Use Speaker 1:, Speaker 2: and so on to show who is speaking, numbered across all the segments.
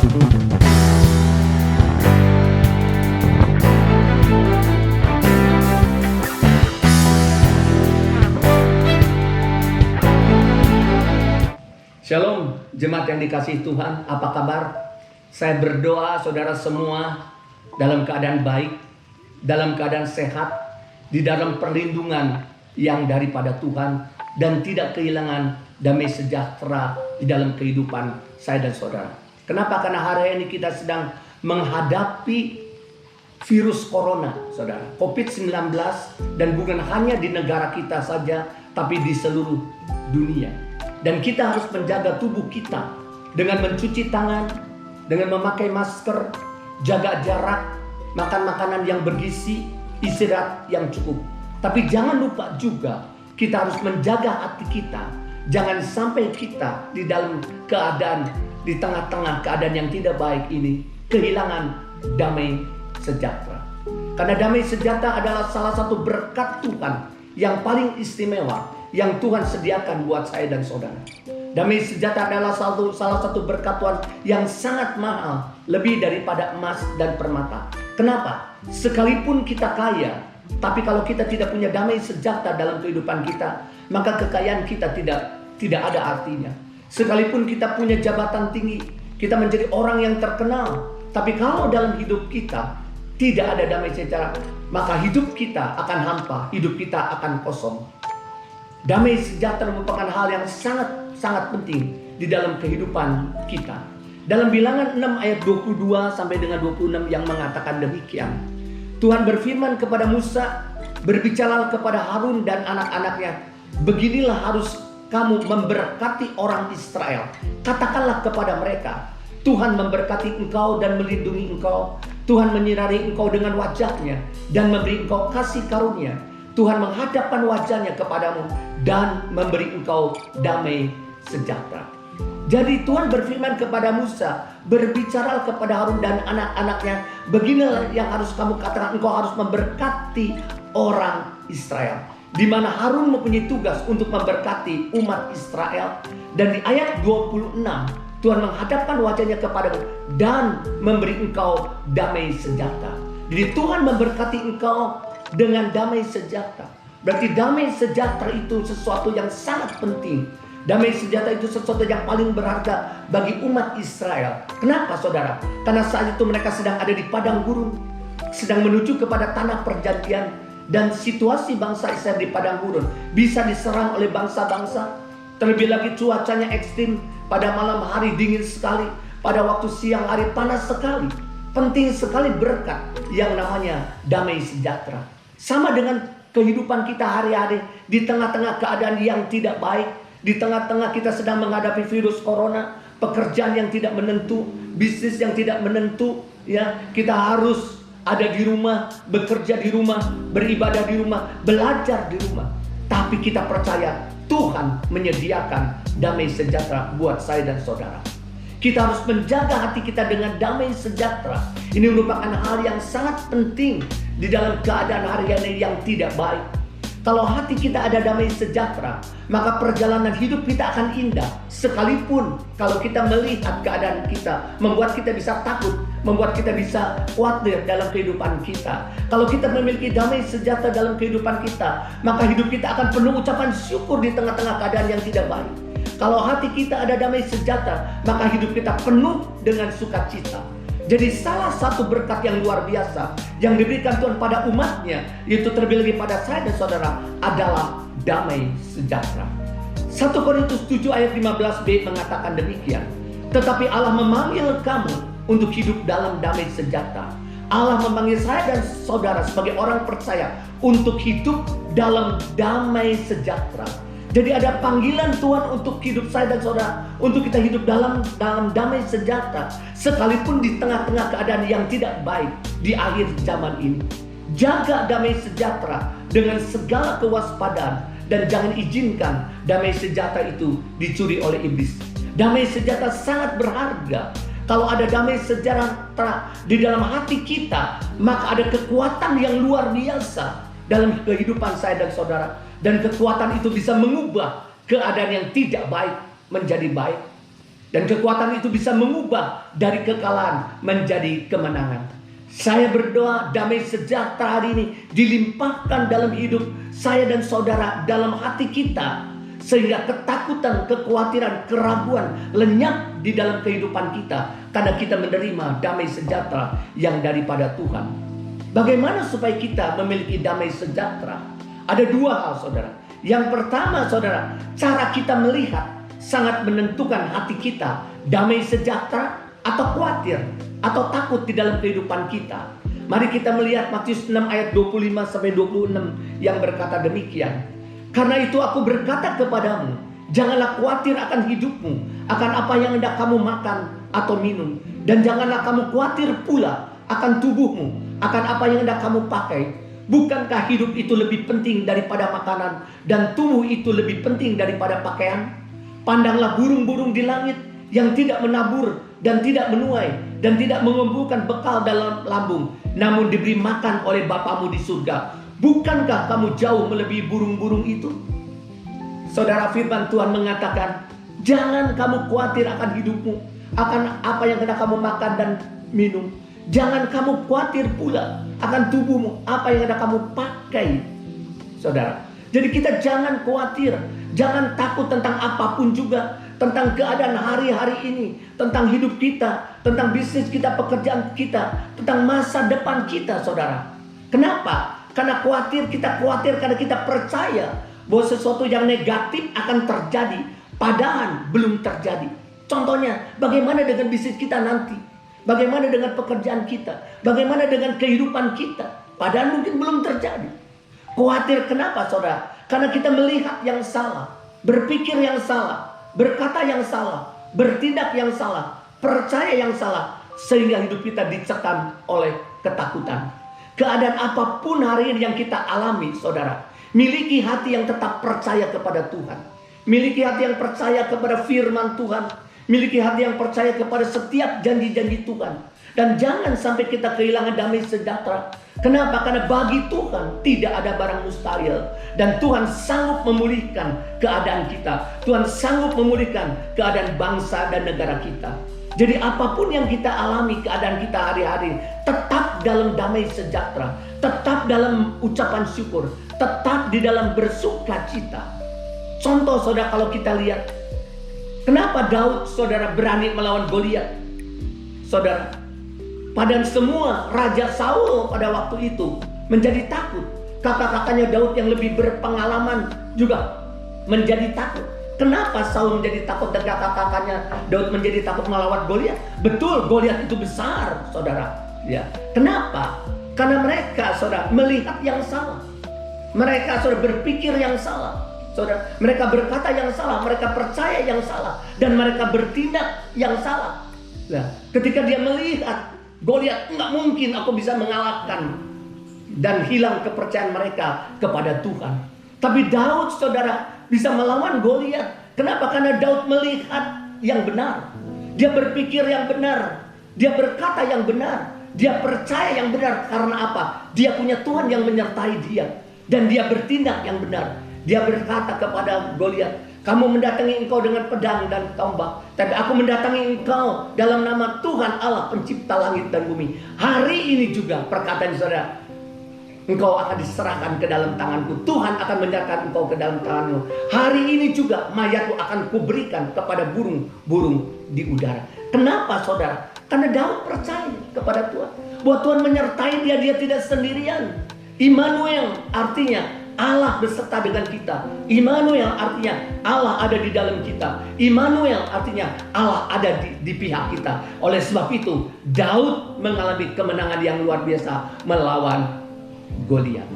Speaker 1: Shalom, jemaat yang dikasihi Tuhan, apa kabar? Saya berdoa saudara semua dalam keadaan baik, dalam keadaan sehat, di dalam perlindungan yang daripada Tuhan, dan tidak kehilangan damai sejahtera di dalam kehidupan saya dan saudara. Kenapa? Karena hari ini kita sedang menghadapi virus corona, saudara. COVID-19, dan bukan hanya di negara kita saja, tapi di seluruh dunia. Dan kita harus menjaga tubuh kita dengan mencuci tangan, dengan memakai masker, jaga jarak, makan makanan yang bergizi, istirahat yang cukup. Tapi jangan lupa juga kita harus menjaga hati kita. Jangan sampai kita di dalam keadaan, di tengah-tengah keadaan yang tidak baik ini, kehilangan damai sejahtera. Karena damai sejahtera adalah salah satu berkat Tuhan yang paling istimewa yang Tuhan sediakan buat saya dan saudara. Damai sejahtera adalah salah satu berkat Tuhan yang sangat mahal, lebih daripada emas dan permata. Kenapa? Sekalipun kita kaya, tapi kalau kita tidak punya damai sejahtera dalam kehidupan kita, maka kekayaan kita tidak ada artinya. Sekalipun kita punya jabatan tinggi, kita menjadi orang yang terkenal, tapi kalau dalam hidup kita tidak ada damai sejahtera, maka hidup kita akan hampa, hidup kita akan kosong. Damai sejahtera merupakan hal yang sangat penting di dalam kehidupan kita. Dalam Bilangan 6 ayat 22 sampai dengan 26 yang mengatakan demikian. Tuhan berfirman kepada Musa, "Berbicaralah kepada Harun dan anak-anaknya, beginilah harus kamu memberkati orang Israel. Katakanlah kepada mereka, Tuhan memberkati engkau dan melindungi engkau. Tuhan menyinari engkau dengan wajahnya dan memberi engkau kasih karunia. Tuhan menghadapkan wajahnya kepadamu dan memberi engkau damai sejahtera." Jadi Tuhan berfirman kepada Musa, "Berbicara kepada Harun dan anak-anaknya, beginilah yang harus kamu katakan, engkau harus memberkati orang Israel." Di mana Harun mempunyai tugas untuk memberkati umat Israel. Dan di ayat 26, Tuhan menghadapkan wajahnya kepadamu dan memberi engkau damai sejahtera. Jadi Tuhan memberkati engkau dengan damai sejahtera. Berarti damai sejahtera itu sesuatu yang sangat penting. Damai sejahtera itu sesuatu yang paling berharga bagi umat Israel. Kenapa saudara? Karena saat itu mereka sedang ada di padang gurun, sedang menuju kepada tanah perjanjian. Dan situasi bangsa Israel di padang gurun bisa diserang oleh bangsa-bangsa. Terlebih lagi cuacanya ekstrim. Pada malam hari dingin sekali, pada waktu siang hari panas sekali. Penting sekali berkat yang namanya damai sejahtera. Sama dengan kehidupan kita hari-hari, di tengah-tengah keadaan yang tidak baik, di tengah-tengah kita sedang menghadapi virus corona, pekerjaan yang tidak menentu, bisnis yang tidak menentu, ya, kita harus ada di rumah, bekerja di rumah, beribadah di rumah, belajar di rumah. Tapi kita percaya Tuhan menyediakan damai sejahtera buat saya dan saudara. Kita harus menjaga hati kita dengan damai sejahtera. Ini merupakan hal yang sangat penting di dalam keadaan hari ini yang tidak baik. Kalau hati kita ada damai sejahtera, maka perjalanan hidup kita akan indah. Sekalipun kalau kita melihat keadaan kita, membuat kita bisa takut, membuat kita bisa khawatir dalam kehidupan kita. Kalau kita memiliki damai sejahtera dalam kehidupan kita, maka hidup kita akan penuh ucapan syukur di tengah-tengah keadaan yang tidak baik. Kalau hati kita ada damai sejahtera, maka hidup kita penuh dengan sukacita. Jadi salah satu berkat yang luar biasa yang diberikan Tuhan pada umatnya, yaitu terlebih lagi pada saya dan saudara, adalah damai sejahtera. 1 Korintus 7 ayat 15b mengatakan demikian. "Tetapi Allah memanggil kamu untuk hidup dalam damai sejahtera." Allah memanggil saya dan saudara sebagai orang percaya untuk hidup dalam damai sejahtera. Jadi ada panggilan Tuhan untuk hidup saya dan saudara, untuk kita hidup dalam damai sejahtera, sekalipun di tengah-tengah keadaan yang tidak baik di akhir zaman ini. Jaga damai sejahtera dengan segala kewaspadaan, dan jangan izinkan damai sejahtera itu dicuri oleh iblis. Damai sejahtera sangat berharga. Kalau ada damai sejahtera di dalam hati kita, maka ada kekuatan yang luar biasa dalam kehidupan saya dan saudara. Dan kekuatan itu bisa mengubah keadaan yang tidak baik menjadi baik. Dan kekuatan itu bisa mengubah dari kekalahan menjadi kemenangan. Saya berdoa damai sejahtera hari ini dilimpahkan dalam hidup saya dan saudara, dalam hati kita. Sehingga ketakutan, kekhawatiran, keraguan lenyap di dalam kehidupan kita. Karena kita menerima damai sejahtera yang daripada Tuhan. Bagaimana supaya kita memiliki damai sejahtera? Ada dua hal, saudara. Yang pertama, saudara, cara kita melihat sangat menentukan hati kita. Damai sejahtera atau khawatir atau takut di dalam kehidupan kita. Mari kita melihat Matius 6 ayat 25-26 yang berkata demikian. Karena itu aku berkata kepadamu, janganlah khawatir akan hidupmu, akan apa yang hendak kamu makan atau minum. Dan janganlah kamu khawatir pula akan tubuhmu, akan apa yang hendak kamu pakai. Bukankah hidup itu lebih penting daripada makanan, dan tubuh itu lebih penting daripada pakaian? Pandanglah burung-burung di langit yang tidak menabur dan tidak menuai dan tidak mengumpulkan bekal dalam lambung, namun diberi makan oleh Bapamu di surga. Bukankah kamu jauh melebihi burung-burung itu? Saudara, firman Tuhan mengatakan, jangan kamu khawatir akan hidupmu, akan apa yang hendak kamu makan dan minum. Jangan kamu khawatir pula akan tubuhmu, apa yang hendak kamu pakai. Saudara, jadi kita jangan khawatir, jangan takut tentang apapun juga. Tentang keadaan hari-hari ini, tentang hidup kita, tentang bisnis kita, pekerjaan kita, tentang masa depan kita, saudara. Kenapa? Karena kita khawatir karena kita percaya bahwa sesuatu yang negatif akan terjadi, padahal belum terjadi. Contohnya, bagaimana dengan bisnis kita nanti? Bagaimana dengan pekerjaan kita? Bagaimana dengan kehidupan kita? Padahal mungkin belum terjadi. Khawatir kenapa, saudara? Karena kita melihat yang salah, berpikir yang salah, berkata yang salah, bertindak yang salah, percaya yang salah, sehingga hidup kita dicekam oleh ketakutan. Keadaan apapun hari ini yang kita alami, saudara, miliki hati yang tetap percaya kepada Tuhan, miliki hati yang percaya kepada firman Tuhan, miliki hati yang percaya kepada setiap janji-janji Tuhan, dan jangan sampai kita kehilangan damai sejahtera. Kenapa? Karena bagi Tuhan tidak ada barang mustahil. Dan Tuhan sanggup memulihkan keadaan kita. Tuhan sanggup memulihkan keadaan bangsa dan negara kita. Jadi apapun yang kita alami, keadaan kita hari-hari, tetap dalam damai sejahtera. Tetap dalam ucapan syukur. Tetap di dalam bersukacita. Contoh, saudara, kalau kita lihat, kenapa Daud, saudara, berani melawan Goliat? Saudara, padahal semua Raja Saul pada waktu itu menjadi takut. Kakak-kakaknya Daud yang lebih berpengalaman juga menjadi takut. Kenapa Saul menjadi takut dan kakak-kakaknya Daud menjadi takut melawan Goliat? Betul, Goliat itu besar, saudara. Ya. Kenapa? Karena mereka, saudara, melihat yang salah. Mereka, saudara, berpikir yang salah. Saudara, mereka berkata yang salah, mereka percaya yang salah, dan mereka bertindak yang salah. Nah, ketika dia melihat Goliat, nggak mungkin aku bisa mengalahkan, dan hilang kepercayaan mereka kepada Tuhan. Tapi Daud, saudara, bisa melawan Goliat. Kenapa? Karena Daud melihat yang benar, dia berpikir yang benar, dia berkata yang benar, dia percaya yang benar. Karena apa? Dia punya Tuhan yang menyertai dia, dan dia bertindak yang benar. Dia berkata kepada Goliat, kamu mendatangi engkau dengan pedang dan tombak, tapi aku mendatangi engkau dalam nama Tuhan Allah pencipta langit dan bumi. Hari ini juga perkataan saudara, engkau akan diserahkan ke dalam tanganku. Tuhan akan menyerahkan engkau ke dalam tanganmu. Hari ini juga mayatku akan kuberikan kepada burung-burung di udara. Kenapa, saudara? Karena Daud percaya kepada Tuhan, bahwa Tuhan menyertai dia, dia tidak sendirian. Immanuel artinya Allah beserta dengan kita. Immanuel artinya Allah ada di dalam kita. Immanuel artinya Allah ada di pihak kita. Oleh sebab itu Daud mengalami kemenangan yang luar biasa melawan Goliat.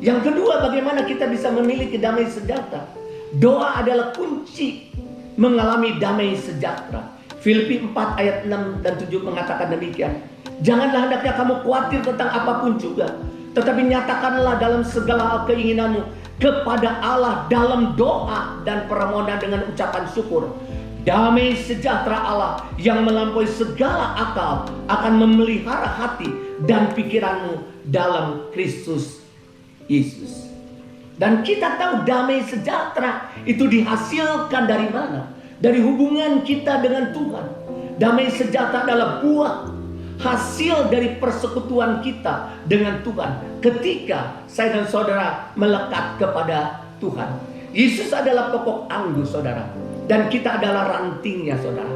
Speaker 1: Yang kedua, bagaimana kita bisa memiliki damai sejahtera? Doa adalah kunci mengalami damai sejahtera. Filipi 4 ayat 6 dan 7 mengatakan demikian. Janganlah hendaknya kamu khawatir tentang apapun juga, tetapi nyatakanlah dalam segala hal keinginanmu kepada Allah dalam doa dan permohonan dengan ucapan syukur. Damai sejahtera Allah yang melampaui segala akal akan memelihara hati dan pikiranmu dalam Kristus Yesus. Dan kita tahu damai sejahtera itu dihasilkan dari mana? dari hubungan kita dengan Tuhan. Damai sejahtera adalah buah hasil dari persekutuan kita dengan Tuhan ketika saya dan saudara melekat kepada Tuhan. Yesus adalah pokok anggur, saudara, dan kita adalah rantingnya, saudara.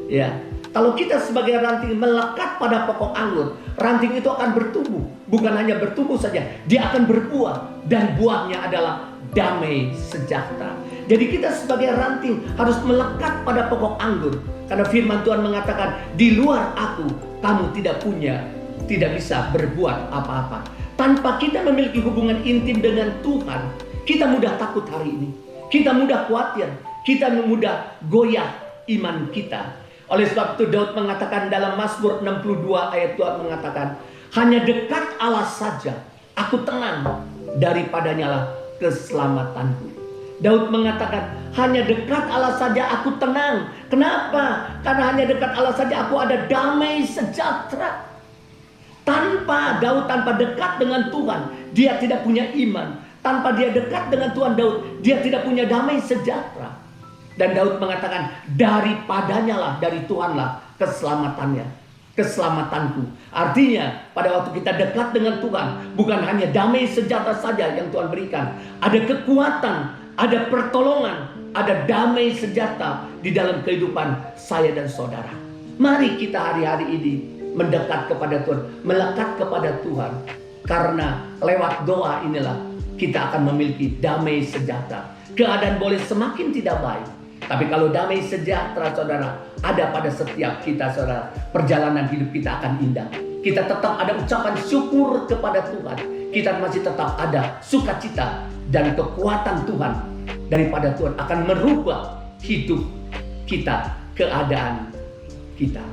Speaker 1: Ya, kalau kita sebagai ranting melekat pada pokok anggur, ranting itu akan bertumbuh. Bukan hanya bertumbuh saja, dia akan berbuah, dan buahnya adalah damai sejahtera. Jadi kita sebagai ranting harus melekat pada pokok anggur. Karena firman Tuhan mengatakan, di luar aku, kamu tidak bisa berbuat apa-apa. Tanpa kita memiliki hubungan intim dengan Tuhan, kita mudah takut hari ini. Kita mudah khawatir. Kita mudah goyah iman kita. Oleh sebab itu Daud mengatakan dalam Mazmur 62 ayat 2 mengatakan, hanya dekat Allah saja, aku tenang, daripadanya lah keselamatanku. Daud mengatakan, hanya dekat Allah saja aku tenang. Kenapa? Karena hanya dekat Allah saja aku ada damai sejahtera. Tanpa dekat dengan Tuhan, dia tidak punya iman. Tanpa dia dekat dengan Tuhan Daud, dia tidak punya damai sejahtera. Dan Daud mengatakan, daripadanya lah, dari Tuhan lah keselamatannya, keselamatanku. Artinya pada waktu kita dekat dengan Tuhan, bukan hanya damai sejahtera saja yang Tuhan berikan, ada kekuatan, ada pertolongan, ada damai sejahtera di dalam kehidupan saya dan saudara. Mari kita hari-hari ini mendekat kepada Tuhan, melekat kepada Tuhan. Karena lewat doa inilah kita akan memiliki damai sejahtera. Keadaan boleh semakin tidak baik, tapi kalau damai sejahtera, saudara, ada pada setiap kita, saudara, perjalanan hidup kita akan indah. Kita tetap ada ucapan syukur kepada Tuhan. Kita masih tetap ada sukacita, dan kekuatan Tuhan daripada Tuhan akan merubah hidup kita, keadaan kita.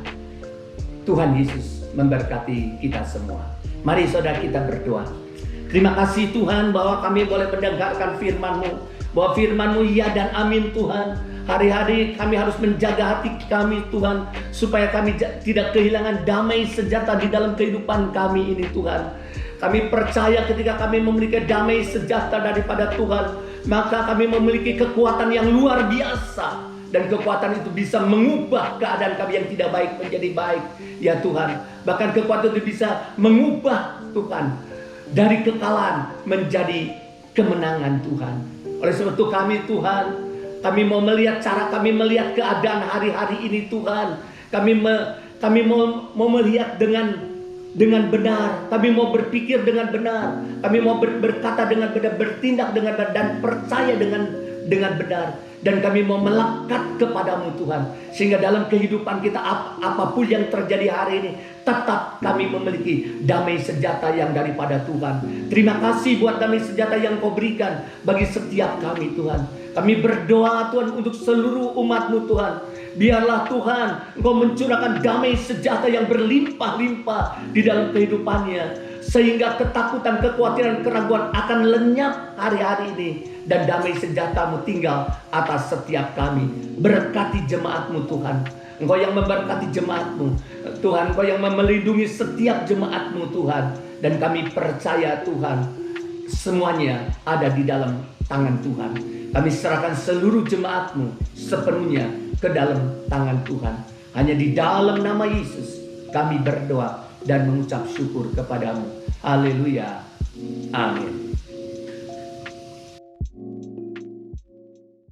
Speaker 1: Tuhan Yesus memberkati kita semua. Mari saudara kita berdoa. Terima kasih Tuhan bahwa kami boleh mendengarkan firman-Mu, bahwa firman-Mu ya dan amin Tuhan. Hari-hari kami harus menjaga hati kami Tuhan, supaya kami tidak kehilangan damai sejahtera di dalam kehidupan kami ini Tuhan. Kami percaya ketika kami memiliki damai sejahtera daripada Tuhan, maka kami memiliki kekuatan yang luar biasa. Dan kekuatan itu bisa mengubah keadaan kami yang tidak baik menjadi baik. Ya Tuhan, bahkan kekuatan itu bisa mengubah Tuhan dari kekalahan menjadi kemenangan Tuhan. Oleh sebab itu kami Tuhan, kami mau melihat cara kami melihat keadaan hari-hari ini Tuhan. Kami mau melihat dengan benar. Kami mau berpikir dengan benar. Kami mau berkata dengan benar, bertindak dengan benar, dan percaya dengan benar. Dan kami mau melekat kepadamu Tuhan, sehingga dalam kehidupan kita apapun yang terjadi hari ini, tetap kami memiliki damai sejahtera yang daripada Tuhan. Terima kasih buat damai sejahtera yang Kau berikan bagi setiap kami Tuhan. Kami berdoa Tuhan untuk seluruh umat-Mu Tuhan. Biarlah Tuhan Engkau mencurahkan damai sejahtera yang berlimpah-limpah di dalam kehidupannya, sehingga ketakutan, kekhawatiran, keraguan akan lenyap hari-hari ini. Dan damai sejahtera-Mu tinggal atas setiap kami. Berkati jemaat-Mu Tuhan. Engkau yang memberkati jemaat-Mu Tuhan. Engkau yang melindungi setiap jemaat-Mu Tuhan. Dan kami percaya Tuhan, semuanya ada di dalam tangan Tuhan. Kami serahkan seluruh jemaat-Mu sepenuhnya ke dalam tangan Tuhan. Hanya di dalam nama Yesus kami berdoa dan mengucap syukur kepadamu. Haleluya. Amin.